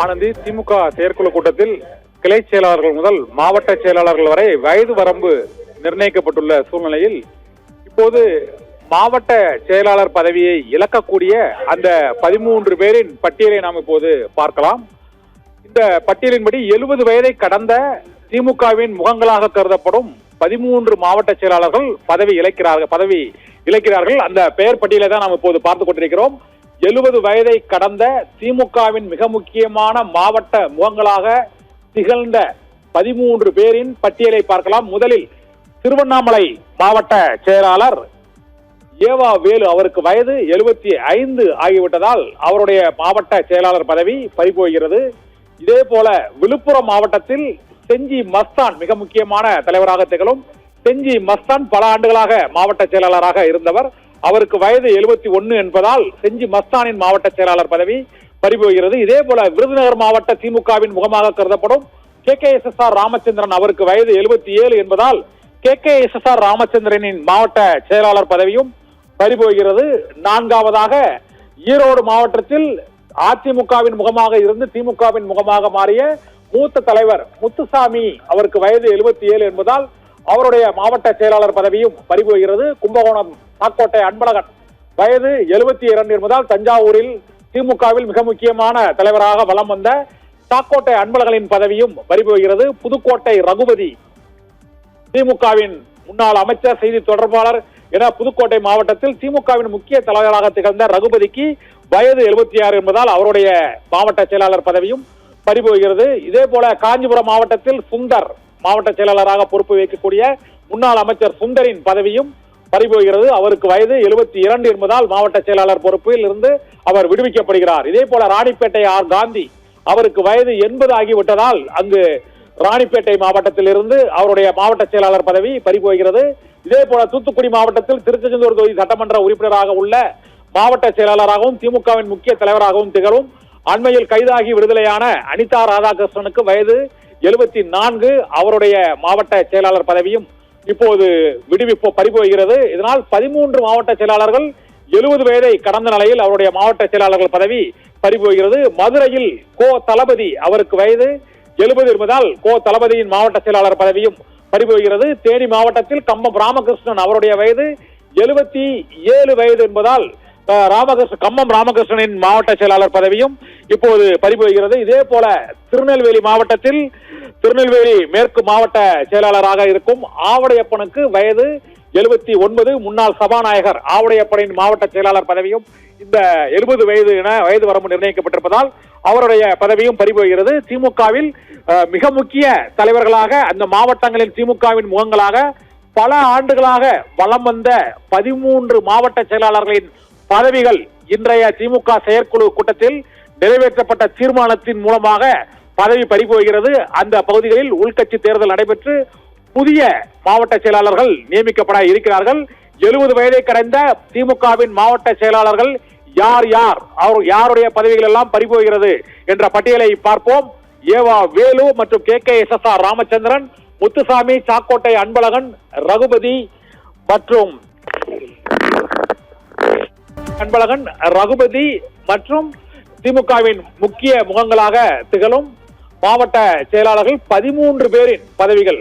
ஆனந்தி, திமுக செயற்குழு கூட்டத்தில் கிளை செயலாளர்கள் முதல் மாவட்ட செயலாளர்கள் வரை வயது வரம்பு நிர்ணயிக்கப்பட்டுள்ள சூழ்நிலையில் இப்போது மாவட்ட செயலாளர் பதவியை இழக்கக்கூடிய அந்த 13 பேரின் பட்டியலை நாம் இப்போது பார்க்கலாம். இந்த பட்டியலின்படி 70 வயதை கடந்த திமுகவின் முகங்களாக கருதப்படும் 13 மாவட்ட செயலாளர்கள் பதவி இழக்கிறார்கள். அந்த பெயர் பட்டியலை தான் நாம் இப்போது பார்த்துக் கொண்டிருக்கிறோம். 70 வயதை கடந்த திமுகவின் மிக முக்கியமான மாவட்ட முகங்களாக திகழ்ந்த 13 பேரின் பட்டியலை பார்க்கலாம். முதலில் திருவண்ணாமலை மாவட்ட செயலாளர் ஏவா வேலு, அவருக்கு வயது 75 ஆகிவிட்டதால் அவருடைய மாவட்ட செயலாளர் பதவி பறிபோகிறது. இதே போல விழுப்புரம் மாவட்டத்தில் செஞ்சி மஸ்தான் மிக முக்கியமான தலைவராக திகழும் செஞ்சி மஸ்தான் பல ஆண்டுகளாக மாவட்ட செயலாளராக இருந்தவர். அவருக்கு வயது 71 என்பதால் செஞ்சி மஸ்தானின் மாவட்ட செயலாளர் பதவி பறிபோகிறது. இதே போல விருதுநகர் மாவட்ட திமுகவின் முகமாக கருதப்படும் KKSSR ராமச்சந்திரன், அவருக்கு வயது 77 என்பதால் KKSSR ராமச்சந்திரனின் மாவட்ட செயலாளர் பதவியும் பறிபோகிறது. நான்காவதாக ஈரோடு மாவட்டத்தில் அதிமுகவின் முகமாக இருந்து திமுகவின் முகமாக மாறிய மூத்த தலைவர் முத்துசாமி, அவருக்கு வயது 77 என்பதால் அவருடைய மாவட்ட செயலாளர் பதவியும் பறிபோகிறது. கும்பகோணம் சாக்கோட்டை அன்பழகன், வயது 72 என்பதால் தஞ்சாவூரில் திமுகவில் மிக முக்கியமான தலைவராக வலம் வந்த சாக்கோட்டை அன்பழகனின் பதவியும் பறிபோகிறது. புதுக்கோட்டை ரகுபதி, திமுகவின் முன்னாள் அமைச்சர், செய்தி தொடர்பாளர் என புதுக்கோட்டை மாவட்டத்தில் திமுகவின் முக்கிய தலைவராக திகழ்ந்த ரகுபதிக்கு வயது 76 என்பதால் அவருடைய மாவட்ட செயலாளர் பதவியும் பறிபோகிறது. இதே போல காஞ்சிபுரம் மாவட்டத்தில் சுந்தர் மாவட்ட செயலாளராக பொறுப்பு வைக்கக்கூடிய முன்னாள் அமைச்சர் சுந்தரின் பதவியும் பறிபோகிறது. அவருக்கு வயது 72 என்பதால் மாவட்ட செயலாளர் பொறுப்பில் இருந்து அவர் விடுவிக்கப்படுகிறார். இதே போல ராணிப்பேட்டை ஆர் காந்தி, அவருக்கு வயது 80 ஆகிவிட்டதால் அங்கு ராணிப்பேட்டை மாவட்டத்தில் இருந்து அவருடைய மாவட்ட செயலாளர் பதவி பறிபோகிறது. இதே போல தூத்துக்குடி மாவட்டத்தில் திருச்செந்தூர் தொகுதி சட்டமன்ற உறுப்பினராக உள்ள மாவட்ட செயலாளராகவும் திமுகவின் முக்கிய தலைவராகவும் திகழும் அண்மையில் கைதாகி விடுதலையான அனிதா ராதாகிருஷ்ணனுக்கு வயது 74, அவருடைய மாவட்ட செயலாளர் பதவியும் இப்போது பறிபோகிறது. இதனால் 13 மாவட்ட செயலாளர்கள் 70 வயதை கடந்த நிலையில் அவருடைய மாவட்ட செயலாளர்கள் பதவி பறிபோகிறது. மதுரையில் கோ தளபதி, அவருக்கு வயது 70 என்பதால் கோ தளபதியின் மாவட்ட செயலாளர் பதவியும் பறிபோகிறது. தேனி மாவட்டத்தில் கம்பம் ராமகிருஷ்ணன், அவருடைய வயது 77 வயது என்பதால் கம்பம் ராமகிருஷ்ணனின் மாவட்ட செயலாளர் பதவியும் இப்போது பறிபோகிறது. இதே போல திருநெல்வேலி மாவட்டத்தில் திருநெல்வேலி மேற்கு மாவட்ட செயலாளராக இருக்கும் ஆவடையப்பனுக்கு வயது 79, முன்னாள் சபாநாயகர் ஆவடையப்பனின் மாவட்ட செயலாளர் பதவியும் இந்த 70 வயது என வயது வரம்பு நிர்ணயிக்கப்பட்டிருப்பதால் அவருடைய பதவியும் பறிபோகிறது. திமுகவில் மிக முக்கிய தலைவர்களாக அந்த மாவட்டங்களில் திமுகவின் முகங்களாக பல ஆண்டுகளாக வலம் வந்த 13 மாவட்ட செயலாளர்களின் பதவிகள் இன்றைய திமுக செயற்குழு கூட்டத்தில் நிறைவேற்றப்பட்ட தீர்மானத்தின் மூலமாக பதவி பறிபோகிறது. அந்த பகுதிகளில் உள்கட்சி தேர்தல் நடைபெற்று புதிய மாவட்ட செயலாளர்கள் நியமிக்கப்பட இருக்கிறார்கள். 70 வயதை கடந்த திமுகவின் மாவட்ட செயலாளர்கள் யாருடைய பதவிகள் எல்லாம் பறிபோகிறது என்ற பட்டியலை பார்ப்போம். ஏவா வேலு மற்றும் KKSSR ராமச்சந்திரன், முத்துசாமி, சாக்கோட்டை அன்பழகன், ரகுபதி மற்றும் திமுகவின் முக்கிய முகங்களாக திகழும் மாவட்ட செயலாளர்கள் 13 பேரின் பதவிகள்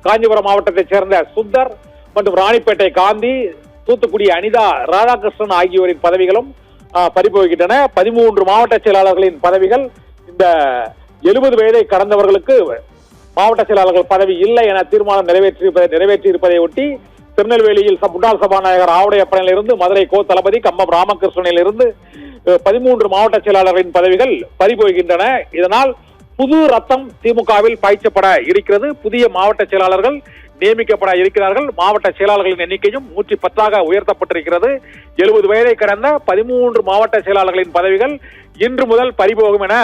காஞ்சிபுரம் மாவட்டத்தைச் சேர்ந்த சுந்தர் மற்றும் ராணிப்பேட்டை காந்தி, தூத்துக்குடி அனிதா ராதாகிருஷ்ணன் ஆகியோரின் பதவிகளும் பறிபோகின்றன. 13 மாவட்ட செயலாளர்களின் பதவிகள் இந்த 70 வயதை கடந்தவர்களுக்கு மாவட்ட செயலாளர்கள் பதவி இல்லை என தீர்மானம் நிறைவேற்றியிருப்பதை ஒட்டி திருநெல்வேலியில் முன்னாள் சபாநாயகர் ஆவடையப்பனில் இருந்து மதுரை கோ தளபதி, கம்பம் ராமகிருஷ்ணனில் இருந்து 13 மாவட்ட செயலாளர்களின் பதவிகள் பறிபோகின்றன. இதனால் புது ரத்தம் திமுகவில் பாய்ச்சப்பட இருக்கிறது. புதிய மாவட்ட செயலாளர்கள் நியமிக்கப்பட இருக்கிறார்கள். மாவட்ட செயலாளர்களின் எண்ணிக்கையும் 110 உயர்த்தப்பட்டிருக்கிறது. 70 வயதை கடந்த 13 மாவட்ட செயலாளர்களின் பதவிகள் இன்று முதல் பறிபோகும் என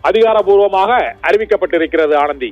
அதிகாரப்பூர்வமாக அறிவிக்கப்பட்டிருக்கிறது. ஆனந்தி.